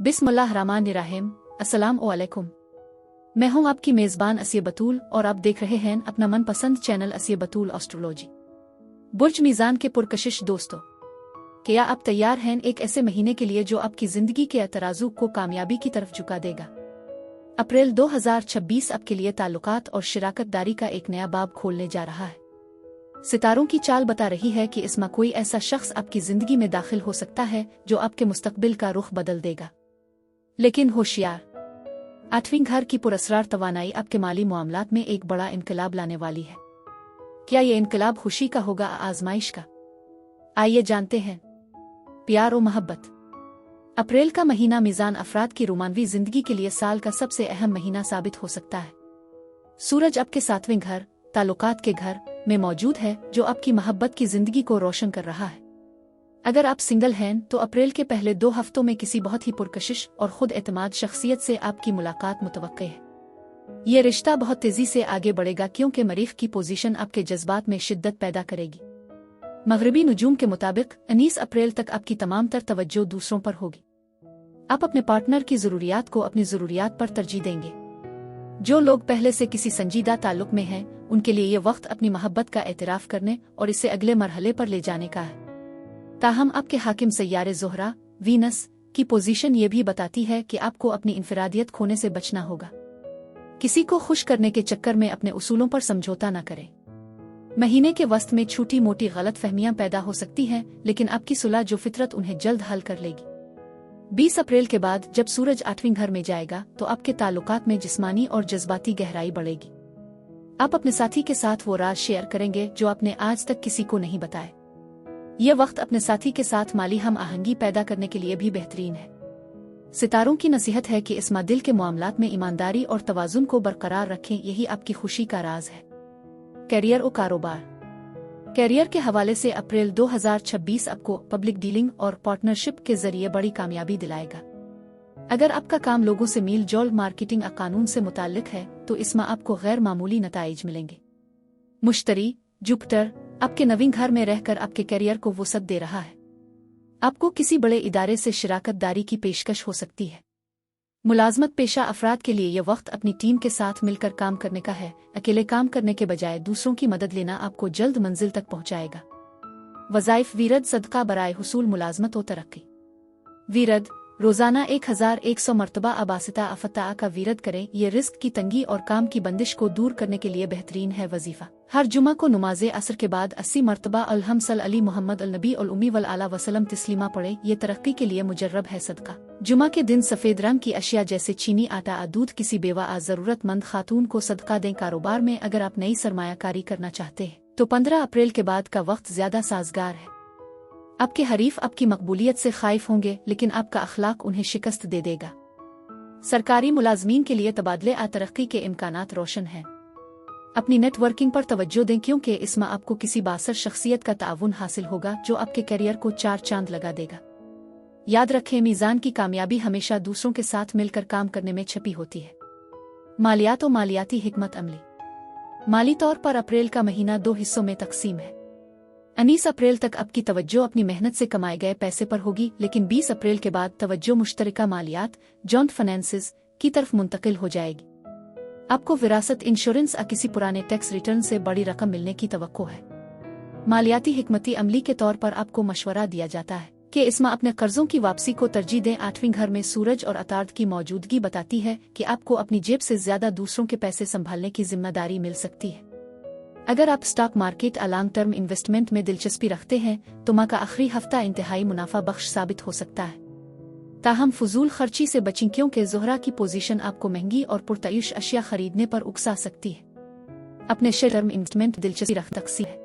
बिस्मिल्लाहिर्रहमानिर्रहीम। अस्सलाम वालेकुम। मैं हूं आपकी मेज़बान असिया बतूल और आप देख रहे हैं अपना मनपसंद चैनल असिया बतूल एस्ट्रोलॉजी। बुर्ज मीज़ान के पुरकशिश दोस्तों, क्या आप तैयार हैं एक ऐसे महीने के लिए जो आपकी ज़िंदगी के तराजू को कामयाबी की तरफ झुका देगा? अप्रैल 2026 आपके लिए ताल्लुकात और शराकतदारी का एक नया बाब खोलने जा रहा है। सितारों की चाल बता रही है कि इसमें कोई ऐसा शख्स आपकी ज़िंदगी में दाखिल हो सकता है जो आपके मुस्तकबिल का रुख बदल देगा। लेकिन होशियार, 8वीं घर की पुरअसरार तवानाई आपके माली मामलात में एक बड़ा इनकलाब लाने वाली है। क्या ये इनकलाब खुशी का होगा, आजमाइश का? आइए जानते हैं। प्यार और मोहब्बत। अप्रैल का महीना मीज़ान अफराद की रोमानवी जिंदगी के लिए साल का सबसे अहम महीना साबित हो सकता है। सूरज आपके 7वें घर, ताल्लुकात के घर में मौजूद है, जो आपकी मोहब्बत की जिंदगी को रोशन कर रहा है। अगर आप सिंगल हैं तो अप्रैल के पहले 2 हफ्तों में किसी बहुत ही पुरकशिश और खुद एतमाद शख्सियत से आपकी मुलाकात मुतवक्के है। ये रिश्ता बहुत तेजी से आगे बढ़ेगा क्योंकि मरीख की पोजीशन आपके जज्बात में शिद्दत पैदा करेगी। मगरिबी नुजूम के मुताबिक 19 अप्रैल तक आपकी तमाम तर तवज्जो दूसरों पर होगी। आप अपने पार्टनर की ज़रूरियात को अपनी ज़रूरियात पर तरजीह देंगे। जो लोग पहले से किसी संजीदा ताल्लुक में हैं, उनके लिए ये वक्त अपनी मोहब्बत का एतराफ़ करने और इसे अगले मरहले पर ले जाने का है। ताहम आपके हाकिम सैयारे ज़ोहरा वीनस की पोजीशन ये भी बताती है कि आपको अपनी इंफरादियत खोने से बचना होगा। किसी को खुश करने के चक्कर में अपने उसूलों पर समझौता न करें। महीने के वस्त में छोटी मोटी गलत फहमियां पैदा हो सकती हैं, लेकिन आपकी सुलह जो फितरत उन्हें जल्द हल कर लेगी। 20 अप्रैल के बाद जब सूरज 8वीं घर में जाएगा तो आपके ताल्लुकात में जिस्मानी और जज्बाती गहराई बढ़ेगी। आप अपने साथी के साथ वो राज शेयर करेंगे जो आपने आज तक किसी को नहीं बताए। यह वक्त अपने साथी के साथ माली हम आहंगी पैदा करने के लिए भी बेहतरीन है। सितारों की नसीहत है कि इस दिल के मामलात में ईमानदारी और तवाज़ुन को बरकरार रखें, यही आपकी खुशी का राज है। करियर और कारोबार। करियर के हवाले से अप्रैल 2026 आपको पब्लिक डीलिंग और पार्टनरशिप के जरिए बड़ी कामयाबी दिलाएगा। अगर आपका काम लोगों से मील जोल मार्केटिंग और कानून से मुताल्लिक है तो इसमें आपको गैर मामूली नताइज मिलेंगे। मुश्तरी जुपिटर आपके 9वें घर में रहकर आपके करियर को वसअत दे रहा है। आपको किसी बड़े इदारे से शराकतदारी की पेशकश हो सकती है। मुलाजमत पेशा अफराद के लिए यह वक्त अपनी टीम के साथ मिलकर काम करने का है। अकेले काम करने के बजाय दूसरों की मदद लेना आपको जल्द मंजिल तक पहुंचाएगा। वज़ाइफ वीरद सदका बराए हुसूल मुलाजमत और तरक्की। वीरद रोजाना 1100 मरतबा अबासिता अफता का वीरद करें। ये रिस्क की तंगी और काम की बंदिश को दूर करने के लिए बेहतरीन है वजीफा। हर जुमा को नमाज़े असर के बाद 80 मरतबा अलहम सल अली मोहम्मद अल नबी अल उम्मी वल आला वसलम तस्लीमा पढ़े। ये तरक्की के लिए मुजर्रब है सदका। जुमा के दिन सफ़ेद रंग की अशिया जैसे चीनी, आटा और दूध किसी बेवा और ज़रूरतमंद खातून को सदका दें। कारोबार में अगर आप नई सरमायाकारी करना चाहते हैं तो 15 अप्रैल के बाद का वक्त ज्यादा साजगार है। आपके हरीफ आपकी मकबूलियत से खाइफ होंगे, लेकिन आपका अखलाक उन्हें शिकस्त दे देगा। सरकारी मुलाजमीन के लिए तबादले आ तरक्की के इम्कानात रोशन हैं। अपनी नेटवर्किंग पर तवज्जो दें क्योंकि इसमें आपको किसी बासर शख्सियत का ताउन हासिल होगा जो आपके करियर को 4 चांद लगा देगा। याद रखें, मीज़ान की कामयाबी हमेशा दूसरों के साथ मिलकर काम करने में छपी होती है। मालियात और मालियाती हिकमत अमली। माली तौर पर अप्रैल का महीना 2 हिस्सों में तकसीम है। 19 अप्रैल तक आपकी तवज्जो अपनी मेहनत से कमाए गए पैसे पर होगी, लेकिन 20 अप्रैल के बाद तवज्जो मुश्तरका मालियात जॉइंट फाइनेंसेस की तरफ मुंतकिल हो जाएगी। आपको विरासत, इंश्योरेंस या किसी पुराने टैक्स रिटर्न से बड़ी रकम मिलने की तवक्को है। मालियाती हिकमती अमली के तौर पर आपको मशवरा दिया जाता है कि इसमें अपने कर्जों की वापसी को तरजीह दें। 8वीं घर में सूरज और अतार्द की मौजूदगी बताती है कि आपको अपनी जेब से ज्यादा दूसरों के पैसे संभालने की जिम्मेदारी मिल सकती है। अगर आप स्टॉक मार्केट या लॉन्ग टर्म इन्वेस्टमेंट में दिलचस्पी रखते हैं तो माह का आखिरी हफ्ता इंतहाई मुनाफा बख्श साबित हो सकता है। ताहम फजूल खर्ची से बचें क्योंकि ज़ोहरा की पोजीशन आपको महंगी और पुरतयुश अशिया खरीदने पर उकसा सकती है। अपने शॉर्ट टर्म इन्वेस्टमेंट दिलचस्पी रख सकती है।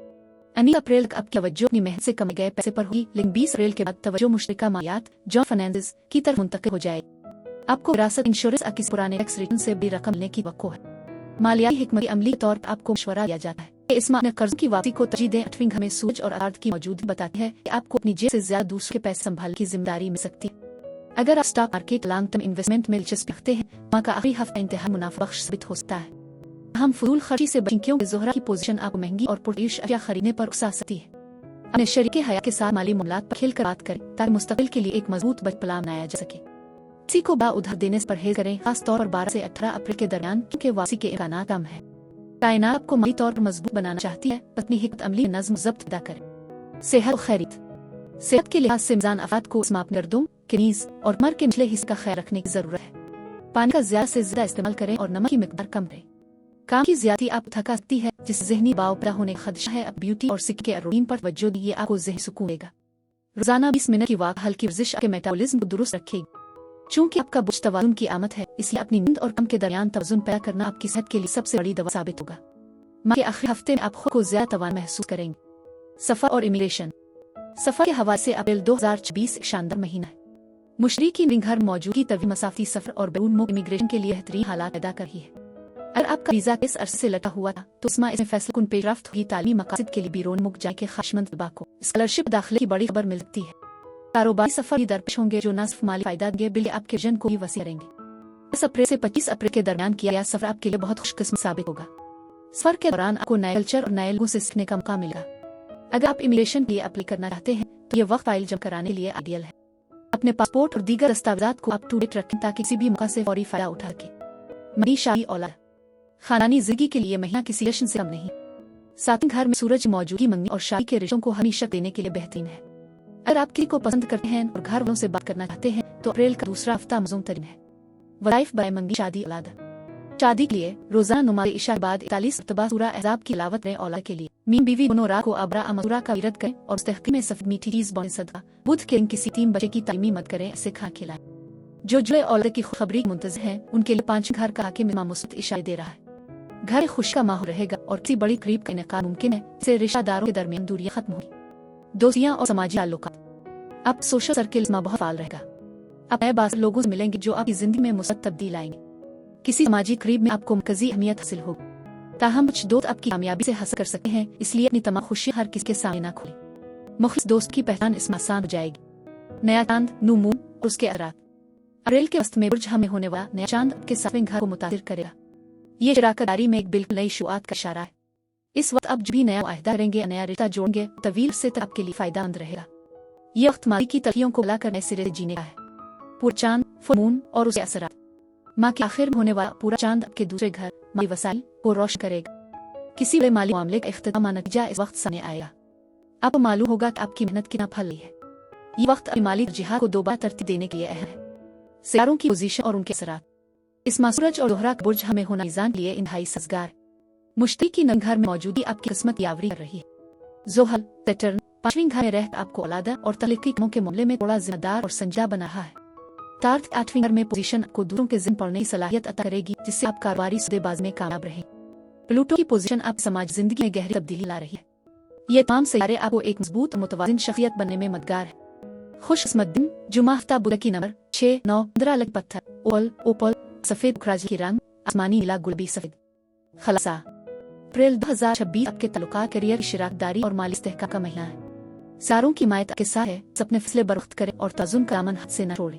19 अप्रैल तक आपकी तवज्जो अपनी मेहनत से कमाए गए पैसे पर होगी, लेकिन 20 अप्रैल के बाद तवज्जो मुश्तरका मालियात जॉइंट फाइनेंसेस की तरफ मुंतकिल हो जाएगी। आपको विरासत, इंश्योरेंस या किसी पुराने टैक्स रिटर्न से बड़ी रकम मिलने की तवक्को है। मालियाती हिकमती अमली के तौर पर आपको मशवरा दिया जाता है कि इसमें अपने कर्ज की वापसी को तरजीह दें। 8वीं घर में सूरज और अतार्द की मौजूदगी बताती है कि आपको अपनी जेब से ज्यादा दूसरों के पैसे संभालने की जिम्मेदारी मिल सकती है। अगर आप stock market, long term investment में दिलचस्पी रखते हैं, माह का आखिरी हफ्ता इंतहाई मुनाफा बख्श साबित हो सकता है। हम फजूल खर्ची से बचें क्योंकि ज़ोहरा की पोजीशन आपको महंगी और पुरतयुश अशिया खरीदने पर उकसा सकती है। अपने शरीके हयात के साथ माली मामलात पर खेल कर बात करें ताकि मुस्तकबिल के लिए एक मजबूत बजट प्लान बनाया जा सके। किसी को बड़ा उधार देने से परहेज करें, खास तौर पर 12 से 18 अप्रैल के दरमियान, क्योंकि वापसी के इम्कान कम है। कायनात आपको माली तौर पर मजबूत बनाना चाहती है। पत्नी हिकमत अमली नज़्म ज़ब्त अदा करे। सेहत और खैरियत। सेहत के लिहाज से मिजान अफराद को स्माप गर्दों, कनीज और कमर के निचले हिस्से का ख्याल रखने की जरूरत है। पानी का ज्यादा से ज्यादा इस्तेमाल करें और नमक की मिकदार कम करें। काम की ज्यादती आप थका सकती है, जिससे ज़हनी दबाव पैदा होने का खदशा है। अब ब्यूटी और सिक्के के रूटीन पर तवज्जो दीजिए, आपको ज़हनी सुकून देगा। रोजाना 20 मिनट की वॉक, हल्की वर्जिश आपके मेटाबॉलिज्म को दुरुस्त रखेगी। चूंकि आपका बुझ तवाज़ुन की आमद है, इसलिए अपनी नींद और काम के दरमियान तवाज़ुन पैदा करना आपकी सेहत के लिए सबसे बड़ी दवा साबित होगा। माह के आखिरी हफ्ते में आप खुद को ज्यादा तवान महसूस करेंगे। सफर और इमिग्रेशन। सफर के हवाले से अप्रैल 2024 एक शानदार महीना है। मुशरिकी घर मौजूदगी तवील मसाफती सफर और बैरून मुल्क इमिग्रेशन के लिए बेहतरीन हालात पैदा कर रही है। अगर आपका वीजा इस अरसे से लटा हुआ था, तो इसमें फैसला कुन पेशरफ्त हुई तालीमी मकासद के लिए बैरून मुल्क जाने के ख्वाहिशमंद तलबा को स्कॉलरशिप दाखिले की बड़ी खबर मिल सकती है। कारोबारी सफर भी दरपेश होंगे, जो न सिर्फ माली फायदा देंगे बल्कि आपके विजन को भी वसी करेंगे। 10 अप्रैल से 25 अप्रैल के दरमियान किया गया सफर आपके लिए बहुत खुशकिस्मत साबित होगा। सफर के दौरान आपको नए कल्चर और नए लोगों से सीखने का मौका मिलेगा। अगर आप इमिग्रेशन के लिए अप्लाई करना चाहते हैं, तो ये वक्त फाइल जमा कराने के लिए आइडियल है। अपने पासपोर्ट और दीगर दस्तावेजात को अप टू डेट रखें, ताकि किसी भी मौका से फौरी फायदा उठा सके। मनी शादी औलाद। खानदानी जिंदगी के लिए महीना किसी जश्न से कम नहीं। साथ ही घर में सूरज मौजूदगी मंगनी और शादी के रिश्तों को हमेशा देने के लिए बेहतरीन है। अगर आप किसी को पसंद करते हैं और घर वालों से बात करना चाहते हैं, तो अप्रैल का दूसरा हफ्ता मज़ूम तरीन है। वज़ाइफ बराए मंगी शादी औलाद। शादी के लिए रोजाना नुमाज़ इशा के बाद 41 मरतबा सूरह अहज़ाब की तिलावत करें। औलाद के लिए मीम बीवी दोनों रात को अबरा अमसूरा का विरद करें और मुस्तहक़ी में सफ़ेद मीठी चीज़ बौने सदका। बुध के दिन किसी 3 बच्चे की तालीमी मत करें, ऐसे खा खिलाएं। जो जुड़े औलाद की खुशखबरी मुंतज़िर हैं, उनके लिए 5 घर का हाकिम इमाम मुस्बत इशारे दे रहा है। घर में खुशी का माहौल रहेगा और किसी बड़ी करीब का इनेकाद मुमकिन है। इससे रिश्तेदारों के दरमियान दूरियां खत्म होगी। दोस्तियां और समाजी ताल्लुकात। अब सोशल सर्किल में बहुत फाल रहेगा। आप नए बास लोगों से मिलेंगे, जो आपकी जिंदगी में मुस्बत तब्दील लाएंगे। किसी समाजी करीब में आपको मरकजी अहमियत हासिल होगी। ताहम कुछ दोस्त आपकी कामयाबी से हासिल कर सकते हैं, इसलिए अपनी तमाम खुशी हर किसी के सामने न खोलें। मुखलिस दोस्त की पहचान इसमें आसान हो जाएगी। नया चांद, न्यू मून और उसके असरात। अप्रैल के वस्त में बुर्ज हमें होने वाला नया चांद आपके सातवें घर को मुतासिर करेगा। ये शराकतदारी में एक बिल्कुल नई शुरुआत का इशारा है। इस वक्त आप जो भी नया वायदा करेंगे, नया रिश्ता जोड़ेंगे, तवील से तक आपके लिए फायदेमंद रहेगा। ये वक्त मादी की तलखियों को भुला कर नए सिरे से जीने का है। पूरा चांद, फुल मून और उसके असरात। माह के आखिर में होने वाला पूरा चांद आपके दूसरे घर, माली वसाइल को रोशन करेगा। किसी बड़े माली मामले का इख्तिताम नतीजा इस वक्त सामने आएगा। आपको मालूम होगा कि आपकी मेहनत कितना फल रही है। ये वक्त अपनी माली जिहाद को दोबारा तरतीब देने के लिए अहम है। सितारों की पोजीशन और उनके असरात। इस माह सूरज और दोहरा बुर्ज हमें होना मीज़ान के लिए इंतहाई सजगार। मुश्तरी की नई घर में मौजूदगी आपकी किस्मत यावरी कर रही है। ज़ोहल सैटर्न 5वीं घर में रह आपको औलादा और तलाक़ी कामों के मामले में थोड़ा जिम्मेदार और संजीदा बना रहा है। तार्थ 8वीं घर में पोजीशन आपको दूसरों के ज़िम्मे पड़ने की सलाहियत अता करेगी, जिससे आप कारोबारी सौदेबाजी में कामयाब रहें। प्लूटो की पोजीशन आप समाज जिंदगी में गहरी तब्दीली ला रही है। ये तमाम सितारे आपको एक मजबूत और मुतवाज़िन शख्सियत बनने में मददगार है। खुशकिस्मत दिन जुमा हफ्ता बुध की नंबर 6, 9, 15 अलग पत्थर, ओपल, सफेद खराज की रंग, आसमानी, नीला, गुलाबी, सफेद। खलासा। अप्रैल 2026 आपके ताल्लुकात, करियर, शराकतदारी और माली इस्तेहकाम का महीना है। सारों की हिमायत आपके साथ है। अपने फैसले बरख्त करें और तज़ुन का दामन हाथ से न छोड़ें।